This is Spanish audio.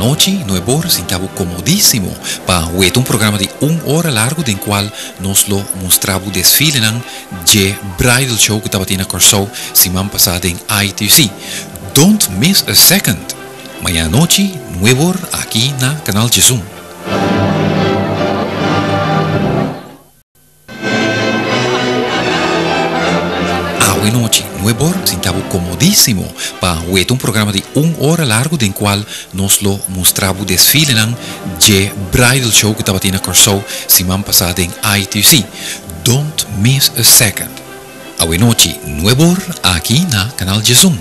Anoche, nueve horas, estaba comodísimo para ver un programa de 1 hora largo, en cual nos lo mostraba desfile en The Bridal Show que estaba en Corso semana pasada en ITC. Don't miss a second. Mañana noche, 9 horas, aquí en el canal de Zoom. Hoy noche, 9 horas, estaba comodísimo para ver un programa de 1 hora largo, en cual nos lo mostraba desfile en The Bridal Show que estaba en Corso semana pasada en ITC. Don't miss a second. Hoy noche, 9 horas, aquí en el canal de Zoom.